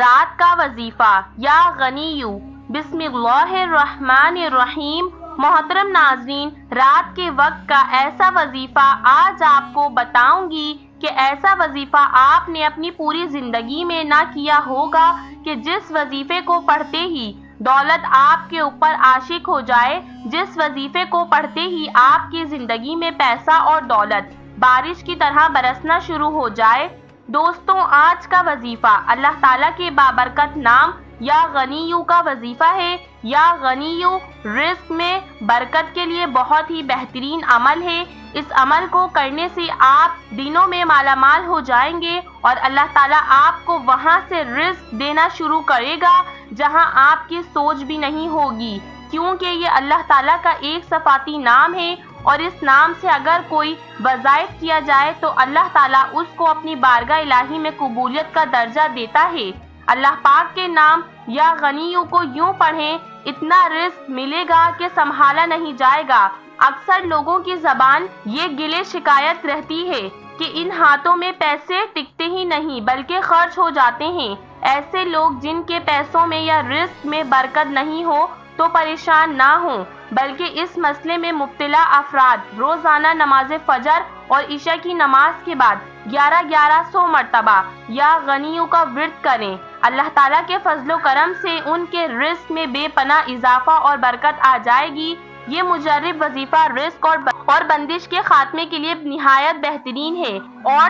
رات کا وظیفہ یا غنیو بسم اللہ الرحمن الرحیم۔ محترم ناظرین، رات کے وقت کا ایسا وظیفہ آج آپ کو بتاؤں گی کہ ایسا وظیفہ آپ نے اپنی پوری زندگی میں نہ کیا ہوگا کہ جس وظیفے کو پڑھتے ہی دولت آپ کے اوپر عاشق ہو جائے، جس وظیفے کو پڑھتے ہی آپ کی زندگی میں پیسہ اور دولت بارش کی طرح برسنا شروع ہو جائے۔ دوستوں، آج کا وظیفہ اللہ تعالیٰ کے بابرکت نام یا غنیو کا وظیفہ ہے۔ یا غنیو رزق میں برکت کے لیے بہت ہی بہترین عمل ہے۔ اس عمل کو کرنے سے آپ دنوں میں مالا مال ہو جائیں گے اور اللہ تعالیٰ آپ کو وہاں سے رزق دینا شروع کرے گا جہاں آپ کی سوچ بھی نہیں ہوگی، کیونکہ یہ اللہ تعالیٰ کا ایک صفاتی نام ہے اور اس نام سے اگر کوئی وظائف کیا جائے تو اللہ تعالیٰ اس کو اپنی بارگاہ الہی میں قبولیت کا درجہ دیتا ہے۔ اللہ پاک کے نام یا غنیو کو یوں پڑھیں، اتنا رزق ملے گا کہ سنبھالا نہیں جائے گا۔ اکثر لوگوں کی زبان یہ گلے شکایت رہتی ہے کہ ان ہاتھوں میں پیسے ٹکتے ہی نہیں بلکہ خرچ ہو جاتے ہیں۔ ایسے لوگ جن کے پیسوں میں یا رزق میں برکت نہیں ہو تو پریشان نہ ہوں، بلکہ اس مسئلے میں مبتلا افراد روزانہ نماز فجر اور عشاء کی نماز کے بعد 1100 مرتبہ یا غنیو کا ورد کریں۔ اللہ تعالیٰ کے فضل و کرم سے ان کے رزق میں بے پناہ اضافہ اور برکت آ جائے گی۔ یہ مجرب وظیفہ رزق اور بندش کے خاتمے کے لیے نہایت بہترین ہے۔ اور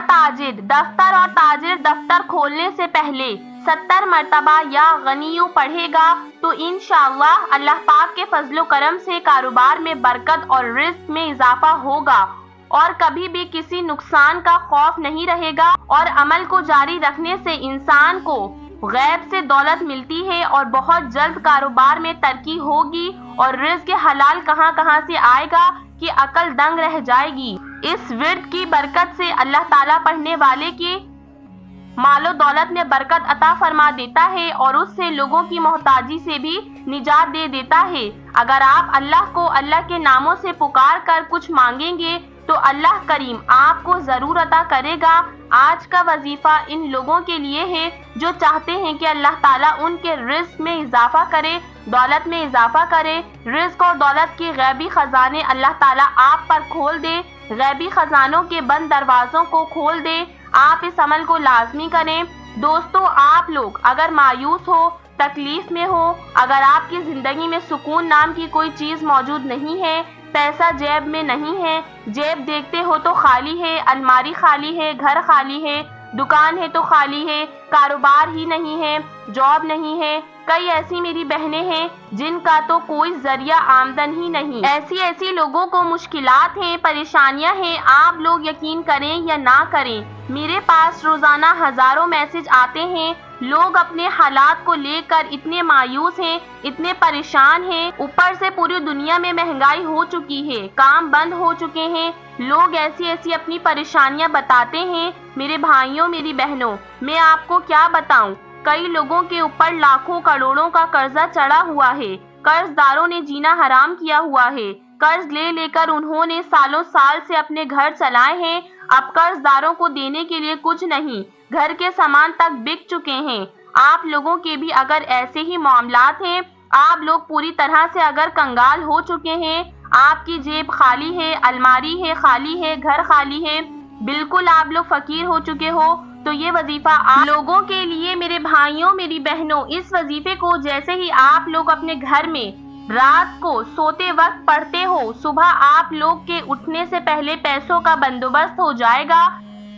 تاجر دفتر کھولنے سے پہلے 70 مرتبہ یا غنیو پڑھے گا تو انشاءاللہ اللہ پاک کے فضل و کرم سے کاروبار میں برکت اور رزق میں اضافہ ہوگا اور کبھی بھی کسی نقصان کا خوف نہیں رہے گا۔ اور عمل کو جاری رکھنے سے انسان کو غیب سے دولت ملتی ہے اور بہت جلد کاروبار میں ترقی ہوگی اور رزق حلال کہاں سے آئے گا کہ عقل دنگ رہ جائے گی۔ اس ورد کی برکت سے اللہ تعالیٰ پڑھنے والے کے مال و دولت میں برکت عطا فرما دیتا ہے اور اس سے لوگوں کی محتاجی سے بھی نجات دے دیتا ہے۔ اگر آپ اللہ کو اللہ کے ناموں سے پکار کر کچھ مانگیں گے تو اللہ کریم آپ کو ضرور عطا کرے گا۔ آج کا وظیفہ ان لوگوں کے لیے ہے جو چاہتے ہیں کہ اللہ تعالیٰ ان کے رزق میں اضافہ کرے، دولت میں اضافہ کرے۔ رزق اور دولت کے غیبی خزانے اللہ تعالیٰ آپ پر کھول دے، غیبی خزانوں کے بند دروازوں کو کھول دے۔ آپ اس عمل کو لازمی کریں۔ دوستو، آپ لوگ اگر مایوس ہو، تکلیف میں ہو، اگر آپ کی زندگی میں سکون نام کی کوئی چیز موجود نہیں ہے، پیسہ جیب میں نہیں ہے، جیب دیکھتے ہو تو خالی ہے، الماری خالی ہے، گھر خالی ہے، دکان ہے تو خالی ہے، کاروبار ہی نہیں ہے، جاب نہیں ہے، کئی ایسی میری بہنیں ہیں جن کا تو کوئی ذریعہ آمدن ہی نہیں۔ ایسی لوگوں کو مشکلات ہیں، پریشانیاں ہیں۔ آپ لوگ یقین کریں یا نہ کریں، میرے پاس روزانہ ہزاروں میسج آتے ہیں۔ لوگ اپنے حالات کو لے کر اتنے مایوس ہیں، اتنے پریشان ہیں، اوپر سے پوری دنیا میں مہنگائی ہو چکی ہے، کام بند ہو چکے ہیں۔ لوگ ایسی اپنی پریشانیاں بتاتے ہیں۔ میرے بھائیوں، میری بہنوں، میں آپ کو کیا بتاؤں، کئی لوگوں کے اوپر لاکھوں کروڑوں کا قرضہ چڑھا ہوا ہے۔ قرض داروں نے جینا حرام کیا ہوا ہے۔ قرض لے کر انہوں نے سالوں سال سے اپنے گھر چلائے ہیں۔ اب قرض داروں کو دینے کے لیے کچھ نہیں، گھر کے سامان تک بک چکے ہیں۔ آپ لوگوں کے بھی اگر ایسے ہی معاملات ہیں، آپ لوگ پوری طرح سے اگر کنگال ہو چکے ہیں، آپ کی جیب خالی ہے، الماری ہے خالی ہے، گھر خالی ہے، بالکل آپ لوگ فقیر ہو چکے ہو، تو یہ وظیفہ آپ لوگوں کے لیے میرے بھائیوں، میری بہنوں، اس وظیفے کو جیسے ہی آپ لوگ اپنے گھر میں رات کو سوتے وقت پڑھتے ہو، صبح آپ لوگ کے اٹھنے سے پہلے پیسوں کا بندوبست ہو جائے گا۔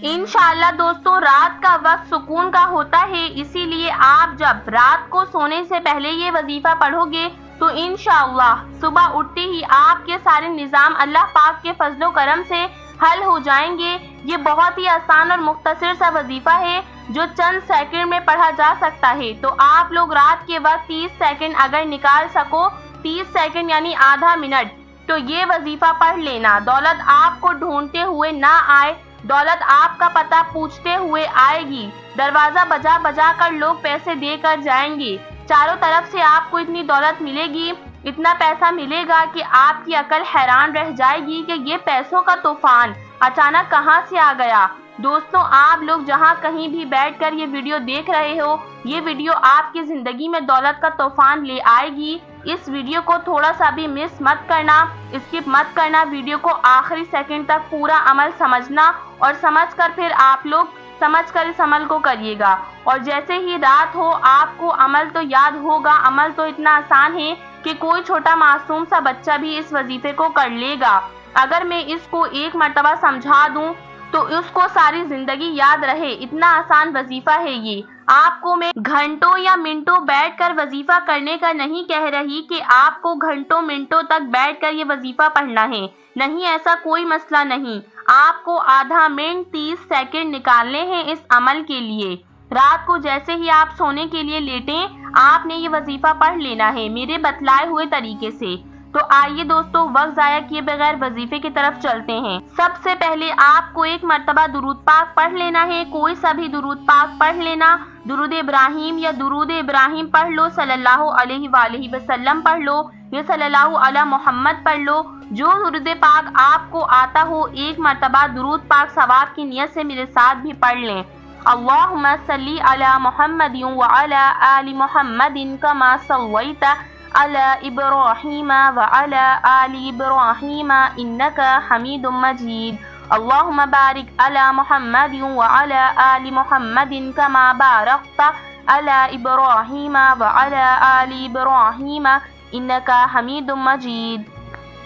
انشاءاللہ دوستوں، رات کا وقت سکون کا ہوتا ہے، اسی لیے آپ جب رات کو سونے سے پہلے یہ وظیفہ پڑھو گے تو انشاءاللہ صبح اٹھتے ہی آپ کے سارے نظام اللہ پاک کے فضل و کرم سے حل ہو جائیں گے۔ یہ بہت ہی آسان اور مختصر سا وظیفہ ہے جو چند سیکنڈ میں پڑھا جا سکتا ہے۔ تو آپ لوگ رات کے وقت 30 سیکنڈ اگر نکال سکو، 30 سیکنڈ یعنی آدھا منٹ، تو یہ وظیفہ پڑھ لینا۔ دولت آپ کو ڈھونڈتے ہوئے نہ آئے، دولت آپ کا پتہ پوچھتے ہوئے آئے گی۔ دروازہ بجا کر لوگ پیسے دے کر جائیں گے۔ چاروں طرف سے آپ کو اتنی دولت ملے گی، اتنا پیسہ ملے گا کہ آپ کی عقل حیران رہ جائے گی کہ یہ پیسوں کا طوفان اچانک کہاں سے آ گیا۔ دوستوں آپ لوگ جہاں کہیں بھی بیٹھ کر یہ ویڈیو دیکھ رہے ہو، یہ ویڈیو آپ کی زندگی میں دولت کا طوفان لے آئے گی۔ اس ویڈیو کو تھوڑا سا بھی مس مت کرنا، اسکپ مت کرنا، ویڈیو کو آخری سیکنڈ تک پورا عمل سمجھنا اور سمجھ کر پھر آپ لوگ سمجھ کر اس عمل کو کریے گا۔ اور جیسے ہی رات ہو آپ کو عمل تو یاد ہوگا۔ عمل تو اتنا آسان ہے کہ کوئی چھوٹا معصوم سا بچہ بھی اس وظیفے کو کر لے گا۔ اگر میں اس کو ایک مرتبہ سمجھا دوں تو اس کو ساری زندگی یاد رہے، اتنا آسان وظیفہ ہے یہ۔ آپ کو میں گھنٹوں یا منٹوں بیٹھ کر وظیفہ کرنے کا نہیں کہہ رہی کہ آپ کو گھنٹوں منٹوں تک بیٹھ کر یہ وظیفہ پڑھنا ہے، نہیں، ایسا کوئی مسئلہ نہیں۔ آپ کو آدھا منٹ 30 سیکنڈ نکالنے ہیں اس عمل کے لیے۔ رات کو جیسے ہی آپ سونے کے لیے لیٹیں آپ نے یہ وظیفہ پڑھ لینا ہے میرے بتلائے ہوئے طریقے سے۔ تو آئیے دوستو وقت ضائع کیے بغیر وظیفے کی طرف چلتے ہیں۔ سب سے پہلے آپ کو ایک مرتبہ درود پاک پڑھ لینا ہے، کوئی سا بھی درود پاک پڑھ لینا۔ درود ابراہیم یا درود ابراہیم پڑھ لو، صلی اللہ علیہ وآلہ وسلم پڑھ لو یا صلی اللہ علی محمد پڑھ لو۔ جو درود پاک آپ کو آتا ہو ایک مرتبہ درود پاک ثواب کی نیت سے میرے ساتھ بھی پڑھ لیں۔ اللہم صلی علی محمد وعلی آل محمد کما صلیت علی ابراہیم وعلی آل ابراہیم انک حمید مجید۔ اللہم بارک علی محمد وعلی آل محمد کما بارکت علی ابراہیم وعلی آل ابراہیم انک حمید مجید۔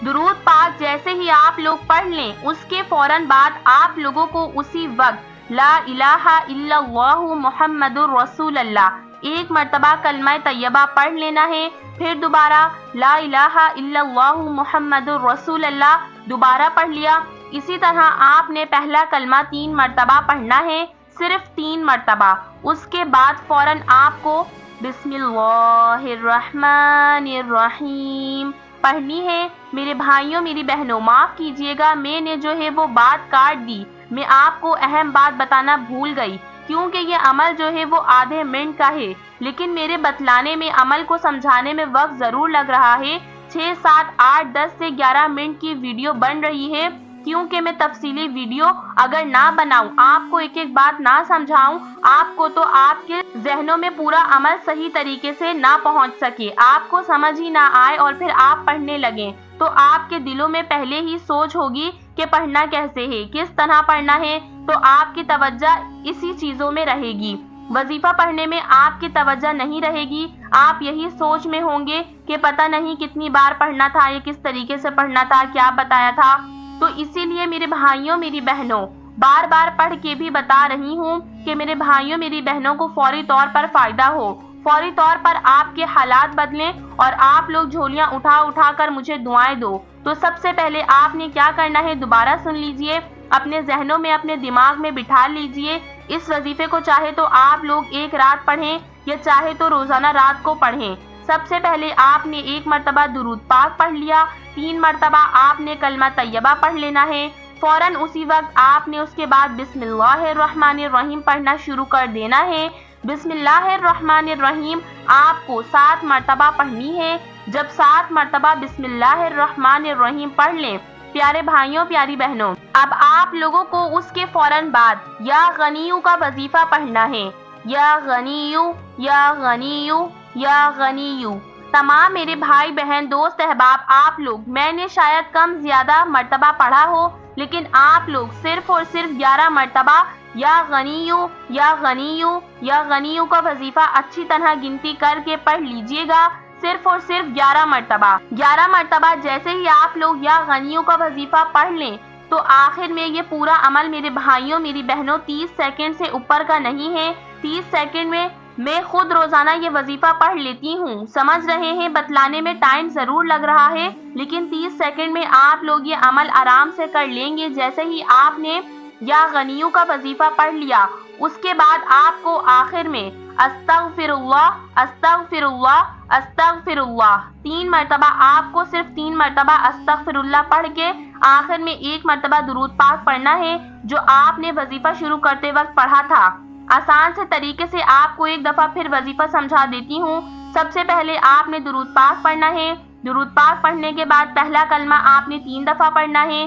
درود پاک جیسے ہی آپ لوگ پڑھ لیں اس کے فوراً بعد آپ لوگوں کو اسی وقت لا الہ الا اللہ محمد الرسول اللہ ایک مرتبہ کلمہ طیبہ پڑھ لینا ہے، پھر دوبارہ لا الہ الا اللہ محمد الرسول اللہ دوبارہ پڑھ لیا۔ اسی طرح آپ نے پہلا کلمہ 3 مرتبہ پڑھنا ہے، صرف 3 مرتبہ۔ اس کے بعد فوراً آپ کو بسم اللہ الرحمن الرحیم پڑھنی ہے۔ میرے بھائیوں میری بہنوں معاف کیجیے گا، میں نے جو ہے وہ بات کاٹ دی، میں آپ کو اہم بات بتانا بھول گئی، کیونکہ یہ عمل جو ہے وہ آدھے منٹ کا ہے، لیکن میرے بتلانے میں عمل کو سمجھانے میں وقت ضرور لگ رہا ہے۔ 6، 7، 8، 10 سے 11 منٹ کی ویڈیو بن رہی ہے، کیونکہ میں تفصیلی ویڈیو اگر نہ بناؤں، آپ کو ایک ایک بات نہ سمجھاؤں، آپ کو تو آپ کے ذہنوں میں پورا عمل صحیح طریقے سے نہ پہنچ سکے، آپ کو سمجھ ہی نہ آئے اور پھر آپ پڑھنے لگیں، تو آپ کے دلوں میں پہلے ہی سوچ ہوگی کہ پڑھنا کیسے ہے، کس طرح پڑھنا ہے، تو آپ کی توجہ اسی چیزوں میں رہے گی۔ وظیفہ پڑھنے میں آپ کی توجہ نہیں رہے گی، آپ یہی سوچ میں ہوں گے کہ پتہ نہیں کتنی بار پڑھنا تھا یا کس طریقے سے پڑھنا تھا، کیا بتایا تھا۔ تو اسی لیے میرے بھائیوں میری بہنوں بار بار پڑھ کے بھی بتا رہی ہوں کہ میرے بھائیوں میری بہنوں کو فوری طور پر فائدہ ہو، فوری طور پر آپ کے حالات بدلیں اور آپ لوگ جھولیاں اٹھا اٹھا کر مجھے دعائیں دو۔ تو سب سے پہلے آپ نے کیا کرنا ہے دوبارہ سن لیجئے، اپنے ذہنوں میں اپنے دماغ میں بٹھا لیجئے۔ اس وظیفے کو چاہے تو آپ لوگ ایک رات پڑھیں یا چاہے تو روزانہ رات کو پڑھیں۔ سب سے پہلے آپ نے ایک مرتبہ درود پاک پڑھ لیا، 3 مرتبہ آپ نے کلمہ طیبہ پڑھ لینا ہے، فوراً اسی وقت آپ نے اس کے بعد بسم اللہ الرحمن الرحیم پڑھنا شروع کر دینا ہے۔ بسم اللہ الرحمن الرحیم آپ کو 7 مرتبہ پڑھنی ہے۔ جب 7 مرتبہ بسم اللہ الرحمن الرحیم پڑھ لیں پیارے بھائیوں پیاری بہنوں، اب آپ لوگوں کو اس کے فوراً بعد یا غنیو کا وظیفہ پڑھنا ہے، یا غنیو یا غنیو یا غنیو۔ تمام میرے بھائی بہن دوست احباب آپ لوگ، میں نے شاید کم زیادہ مرتبہ پڑھا ہو لیکن آپ لوگ صرف اور صرف 11 مرتبہ یا غنیو یا غنیو یا غنیو کا وظیفہ اچھی طرح گنتی کر کے پڑھ لیجئے گا، صرف اور صرف 11 مرتبہ۔ 11 مرتبہ جیسے ہی آپ لوگ یا غنیو کا وظیفہ پڑھ لیں تو آخر میں یہ پورا عمل میرے بھائیوں میری بہنوں 30 سیکنڈ سے اوپر کا نہیں ہے۔ 30 سیکنڈ میں خود روزانہ یہ وظیفہ پڑھ لیتی ہوں، سمجھ رہے ہیں، بتلانے میں ٹائم ضرور لگ رہا ہے لیکن 30 سیکنڈ میں آپ لوگ یہ عمل آرام سے کر لیں گے۔ جیسے ہی آپ نے یا غنیو کا وظیفہ پڑھ لیا اس کے بعد آپ کو آخر میں استغفر اللہ استغفر اللہ استغفر اللہ 3 مرتبہ، آپ کو صرف 3 مرتبہ استغفر اللہ پڑھ کے آخر میں 1 مرتبہ درود پاک پڑھنا ہے جو آپ نے وظیفہ شروع کرتے وقت پڑھا تھا۔ آسان سے طریقے سے آپ کو ایک دفعہ پھر وظیفہ سمجھا دیتی ہوں۔ سب سے پہلے آپ نے درود پاک پڑھنا ہے، درود پاک پڑھنے کے بعد پہلا کلمہ آپ نے 3 دفعہ پڑھنا ہے،